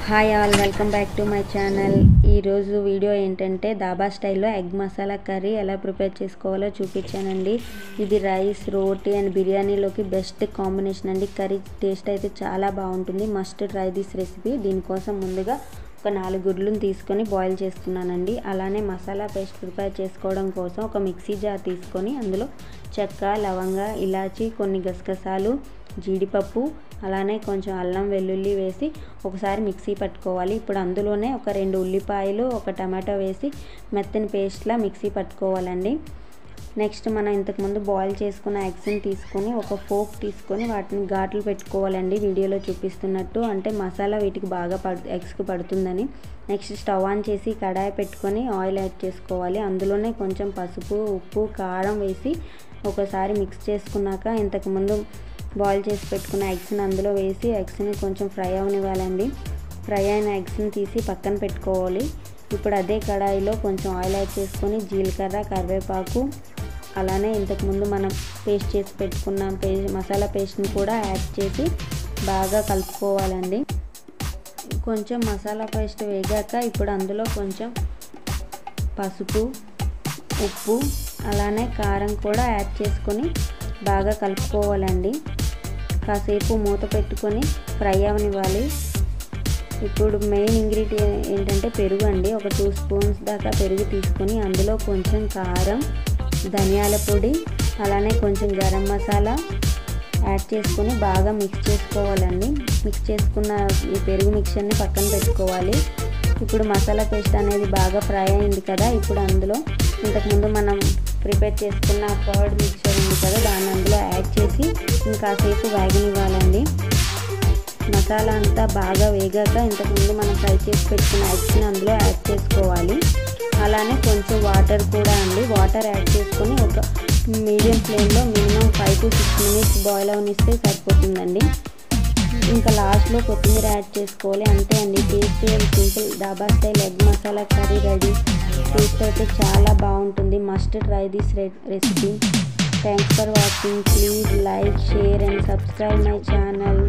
Hi all, welcome back to my channel. ఈరోజు video ఏంటంటే దాబా స్టైల్లో ఎగ్ మసాలా కర్రీ ఎలా ప్రిపేర్ చేసుకోవాలో చూపించానండి. ఇది రైస్, రోటీ అండ్ బిర్యానీలోకి బెస్ట్ కాంబినేషన్ అండి. కర్రీ టేస్ట్ అయితే చాలా బాగుంటుంది. Must try this recipe. దీనికోసం ముందుగా ఒక 4 గుడ్లను తీసుకొని బాయిల్ చేసుకున్నానండి. అలానే మసాలా పేస్ట్ ప్రిపేర్ చేసుకోవడం కోసం ఒక మిక్సీ జార్ తీసుకొని అందులో చెక్క, లవంగ, ఇలాచి, కొన్ని గసగసాలు, జీడిపప్పు, అలానే కొంచెం అల్లం వెల్లుల్లి వేసి ఒకసారి మిక్సీ పట్టుకోవాలి. ఇప్పుడు అందులోనే ఒక 2 ఉల్లిపాయలు, ఒక టమాటో వేసి మెత్తని పేస్ట్లా మిక్సీ పట్టుకోవాలండి. నెక్స్ట్ మనం ఇంతకుముందు బాయిల్ చేసుకున్న ఎగ్స్ని తీసుకొని ఒక ఫోక్ తీసుకొని వాటిని ఘాట్లు పెట్టుకోవాలండి. వీడియోలో చూపిస్తున్నట్టు, అంటే మసాలా వీటికి బాగా ఎగ్స్కి పడుతుందని. నెక్స్ట్ స్టవ్ ఆన్ చేసి కడాయి పెట్టుకొని ఆయిల్ యాడ్ చేసుకోవాలి. అందులోనే కొంచెం పసుపు, ఉప్పు, కారం వేసి ఒకసారి మిక్స్ చేసుకున్నాక ఇంతకుముందు బాయిల్ చేసి పెట్టుకున్న ఎగ్స్ని అందులో వేసి ఎగ్స్ని కొంచెం ఫ్రై అవనివ్వాలండి. ఫ్రై అయిన ఎగ్స్ని తీసి పక్కన పెట్టుకోవాలి. ఇప్పుడు అదే కడాయిలో కొంచెం ఆయిల్ యాడ్ చేసుకొని జీలకర్ర, కరివేపాకు, అలానే ఇంతకుముందు మనం పేస్ట్ చేసి పెట్టుకున్న మసాలా పేస్ట్ని కూడా యాడ్ చేసి బాగా కలుపుకోవాలండి. కొంచెం మసాలా పేస్ట్ వేగాక ఇప్పుడు అందులో కొంచెం పసుపు, ఉప్పు, అలానే కారం కూడా యాడ్ చేసుకొని బాగా కలుపుకోవాలండి. కాసేపు మూత పెట్టుకొని ఫ్రై అవనివ్వాలి. ఇప్పుడు మెయిన్ ఇంగ్రీడియంట్ ఏంటంటే పెరుగు అండి. ఒక 2 స్పూన్స్ దాకా పెరుగు తీసుకొని అందులో కొంచెం కారం, ధనియాల పొడి, అలానే కొంచెం గరం మసాలా యాడ్ చేసుకొని బాగా మిక్స్ చేసుకోవాలండి. మిక్స్ చేసుకున్న ఈ పెరుగు మిక్చర్ని పక్కన పెట్టుకోవాలి. ఇప్పుడు మసాలా పేస్ట్ అనేది బాగా ఫ్రై అయింది కదా. ఇప్పుడు అందులో ఇంతకుముందు మనం ప్రిపేర్ చేసుకున్న కర్డ్ మిక్చర్ ఉంది కదా, దాన్ని అందులో యాడ్ చేసి ఇంకాసేపు వేగనివ్వాలండి. మసాలా అంతా బాగా వేగాక ఇంతకుముందు మనం ఫ్రై చేసి పెట్టుకున్న ఎగ్స్ని అందులో యాడ్ చేసుకోవాలి. అలానే కొంచెం వాటర్ కూడా అండి. వాటర్ యాడ్ చేసుకొని ఒక మీడియం ఫ్లేమ్లో మినిమం 5 to 6 minutes బాయిల్ అవనిస్తే సరిపోతుందండి. ఇంకా లాస్ట్లో కొత్తిమీర యాడ్ చేసుకోవాలి. అంతే అండి, tasty and simple dhaba style egg masala curry ready. Taste అయితే చాలా బాగుంటుంది. Must try this recipe. Thanks for watching. Please like, share and subscribe my channel.